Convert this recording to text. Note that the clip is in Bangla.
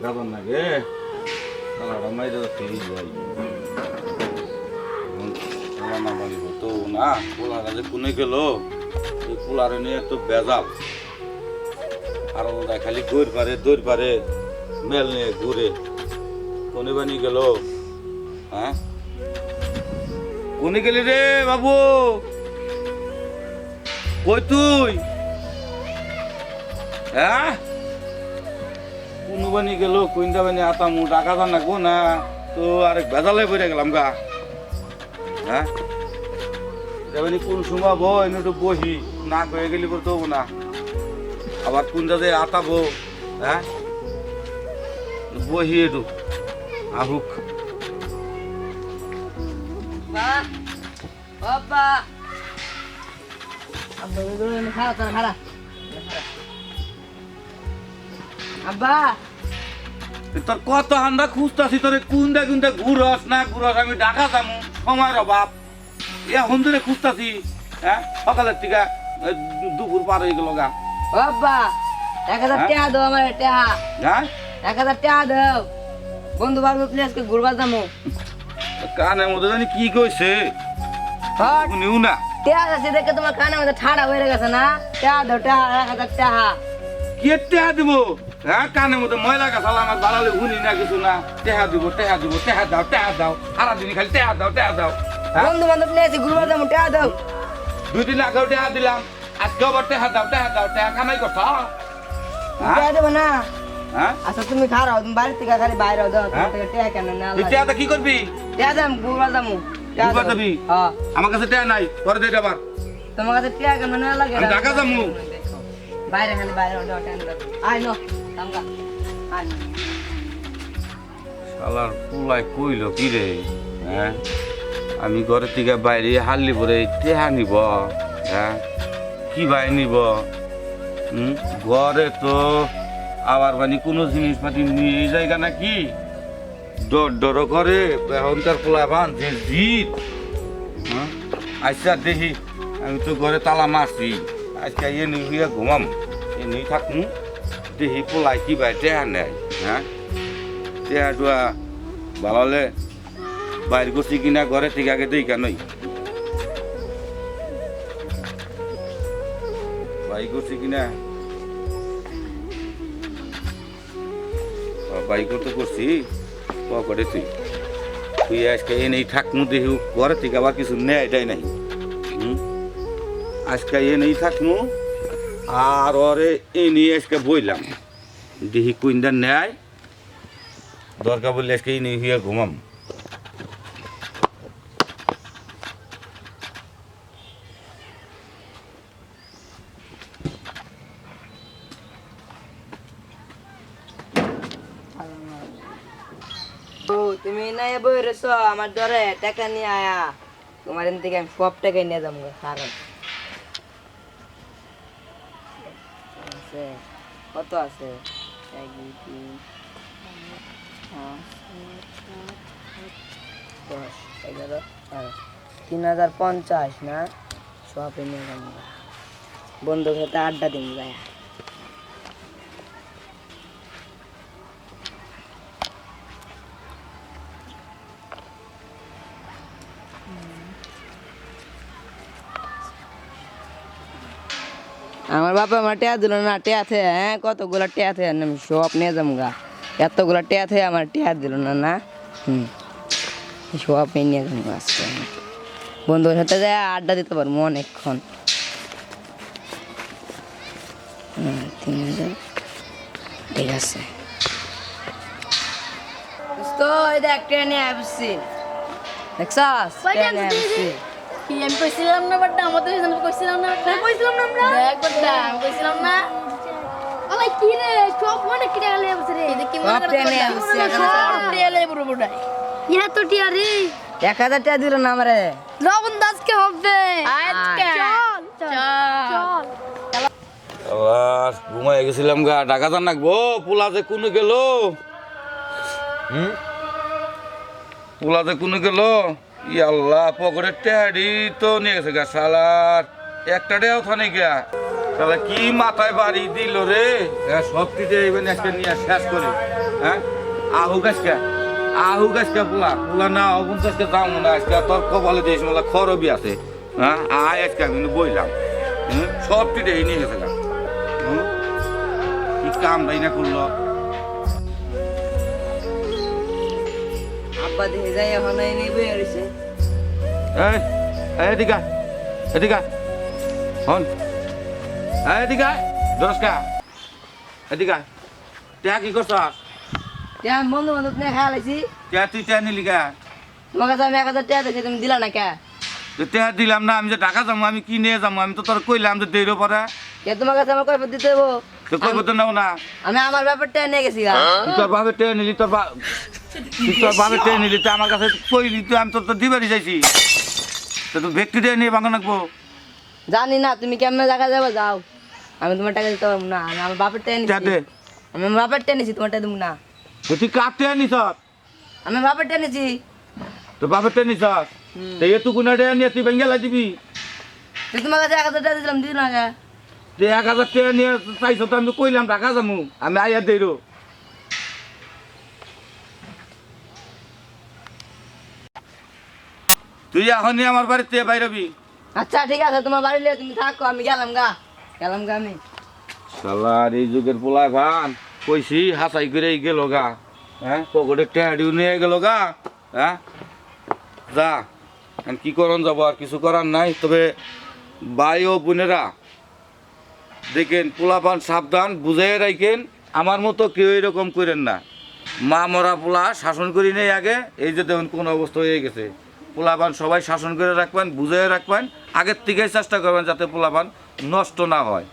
কারণ নাগে কালাটা মাইরে ফিরি যাই না বাড়ি হতো না পোলারা যে কোনে গেল এই পোলারে নিয়ে তো বেজাল আর ওরা খালি দৌড় পারে মেল নিয়ে ঘুরে কোনে বানি গেল হ্যাঁ কোনে গেলি রে বাবু কই তুই হ্যাঁ কোন বানি গেল কোনটা বানি আতামু টাকা দান নাকবো না তো আরেক বেজালে পড়ে গেলাম গা হ্যাঁ যাবেনি কোন সময় বই একটু বহি না কয়ে গেলি করতে হবো না আবার কোনটা যে আতাবো হ্যাঁ বহি একটু আহুক তোর কত হান্দা খুঁজতাছি তোরে কোনটা কোনটা ঘুরস না ঘুরস আমি ঢাকা যাবো সময়ের অভাব এখন ধরে খুঁজতাছি হ্যাঁ সকালের থেকে দুপুর পার হয়ে গেল গা বাবা 1000 টাকা দাও আমার টাকা হ্যাঁ 1000 টাকা দাও বন্ধু বান্ধব আজকে ঘুরবার যাবো কানের মধ্যে জানি কি কইছে নিউ না টাকা আছে দেখে তোমার কানের মধ্যে ঠাড়া হয়ে গেছে না টাকা দাও টাকা 1000 টাকা কি টাকা দিব হ্যাঁ কানের মধ্যে ময়লা গাছাল আমার বাড়ালে শুনি না কিছু না টাকা দিব টাকা দাও সারাদিন খালি টাকা দাও বন্ধু বান্ধব নিয়ে আসি ঘুরবার যাবো টাকা দাও 2 দিন আগেও টাকা দিলাম আজকে আবার টাকা দাও টাকা কামাই করছ টাকা দেবো না হ্যাঁ আচ্ছা তুমি খারাও তুমি বাড়ি থেকে খালি বাইরে দাও তোমার থেকে টাকা কেন না তুই টাকা কি করবি টাকা দাম ঘুরবার যাবো ঘুরবার যাবি হ্যাঁ আমার কাছে টাকা নাই পরে দে আবার তোমার কাছে টাকা কেন না লাগে আমি ঢাকা যাবো বাইরে খালি বাইরে দাও টাকা আয় নো তামগা আয় শালার পুলাই কইল কি রে হ্যাঁ আমি ঘরের থেকে বাইরে হারলি পরে টেহা নিব হ্যাঁ কি ভাই নিব ঘরে তো আবার মানে কোনো জিনিসপাতি নিয়ে জায়গা নাকি ডর করে এখনকার পোলা বান যে জিত হ্যাঁ আচ্ছা দেখি আমি তো ঘরে তালা মারছি আজকে এ নিয়ে ঘুমাম এ নিয়ে থাকুন দেখি পোলাই কি ভাই টেহা নেয় হ্যাঁ টেহা টুয়া ভালো হলে বাইর করছি কিনা ঘরে থেকে আগে দেখা নই বাই করছি কিনা বাই করতে করছি করে তুই আজকে এনেই থাকমু দেখি ঘরে থেকে আবার কিছু নেয় দেয় নাই আজকে এনেই থাকমু আর ওরে এনে আজকে বইলাম দেখি কুইন্ডা নেয় দরকার বললে আজকে এনে হইয়া ঘুমাম তুমি না বই রেছো আমার ধরে টাকা নিয়ে আয়া তোমার এখান থেকে আমি সব টাকা নিয়ে যাবো কারণ কত আছে 1 2 3 4 5 6 7 8 9 10 11 3050 না সব নিয়ে যাবো বন্ধুর সাথে আড্ডা দিন যায় আমার বাবা আমার টেয়া দিল না টেয়া থেকে হ্যাঁ কতগুলো টেয়া থেকে আমি সব নিয়ে যাবো গা এতগুলো টেয়া থেকে আমার টেয়া দিল না না সব নিয়ে যাবো আজকে বন্ধুর সাথে যায় আড্ডা দিতে পারবো অনেকক্ষণ 3000 ঠিক আছে তো এই দেখ ট্রেন নিয়ে আসছি দেখছাস ট্রেন নিয়ে আসছি কি আমি কইছিলাম না বাট আমাদের এখানে কইছিলাম না কইছিলাম না আমরা দেখ বাট আমি কইছিলাম না আলাই কি রে চপ মানে কি রে বসে রে এটা কি মনে করে সব টিয়ালে পুরো পুরো ইয়া তো টিয়া রে 1000 টাকা দিল না আমারে লবণ দাসকে হবে আজকে চল চল আবার ঘুমাই গেছিলাম গা ঢাকা যান নাকবো পোলা যে কোনো গেল পোলা যে কোনো গেল ই আল্লাহ পকেটের টেহারি তো নিয়ে গেছে গা শালার একটা টেহাও থানে গা তাহলে কি মাথায় বাড়ি দিল রে সব কিছু এইবার আজকে নিয়ে শেষ করে হ্যাঁ আহু গাছকে পোলা পোলা না অগুন আজকে যাবো না আজকে তোর কপালে দিয়েছ মোলা খরবি আছে হ্যাঁ আয় আজকে আমি কিন্তু বইলাম সব কিছু এই নিয়ে গেছে কি কাম তাই না করলো আব্বা দেখে যাই এখন এই নিয়ে বয়ে রয়েছে এদিকে হন এদিকে দরস্কা এদিকে টিয়া কি করছ আমি বন্ধু বান্ধব নিয়ে খেয়াল আছি টিয়া তুই টিয়া নিলি কা তোমার কাছে আমি 1000 টাকা দিয়েছি তুমি দিলা না কে টিয়া দিলাম না আমি যে ঢাকা যাবো আমি কি নিয়ে যাবো আমি তো তোর কইলাম যে দেরো পরে কে তোমার কাছে আমার কয়বার দিতে হবো তো কইব তো নাও না আমি আমার ব্যাপারটা নিয়ে গেছি গা তুই তোর ভাবে টিয়া নিলি তোর ভাবে টিয়া নিলি তো আমার কাছে কইলি তুই আমি তোর তো দিবারই চাইছি তো তুই ব্যক্তি টিয়া নিয়ে ভাঙো নাকবো জানি না তুমি কেমন জায়গা যাবো যাও আমি তোমার টাকা দিতে পারবো না আমি আমার বাপের টাকা নিচ্ছি দে আমি আমার বাপের টাকা নিচ্ছি তোমার টাকা দেবো না তুই কার টিয়া নিছ আমি বাপের টাকা নিচ্ছি তোর বাপের টিয়া নিছ তো এটুকু না টিয়া নিয়ে তুই বেঙ্গেলা দিবি তোমার কাছে 1000 টাকা দিলাম দিল না কে যে 1000 টাকা নিয়ে চাইছো তো আমি কইলাম ঢাকা যাবো আমি আইয়া দেরো তুই এখনই আমার বাড়িতে বাইরবি আচ্ছা ঠিক আছে তোমার বাড়ি লিয়ে তুমি থাকো আমি গেলাম গা আমি শালার এই যুগের পোলা ভান কইছি হাসাই করে গেল গা হ্যাঁ পকেটে টেহাডিও নিয়ে গেল গা হ্যাঁ যা এখন কি করন যাব আর কিছু করার নাই তবে ভাই ও বোনেরা দেখেন পোলা পান সাবধান বুঝাই রাখেন আমার মতো কেউ এরকম করেন না মা মরা পোলা শাসন করি নেই আগে এই যে দেখুন কোন অবস্থা হয়ে গেছে পোলাপান সবাই শাসন করে রাখবেন বুঝাই রাখবেন আগের থেকেই চেষ্টা করবেন যাতে পোলাপান নষ্ট না হয়।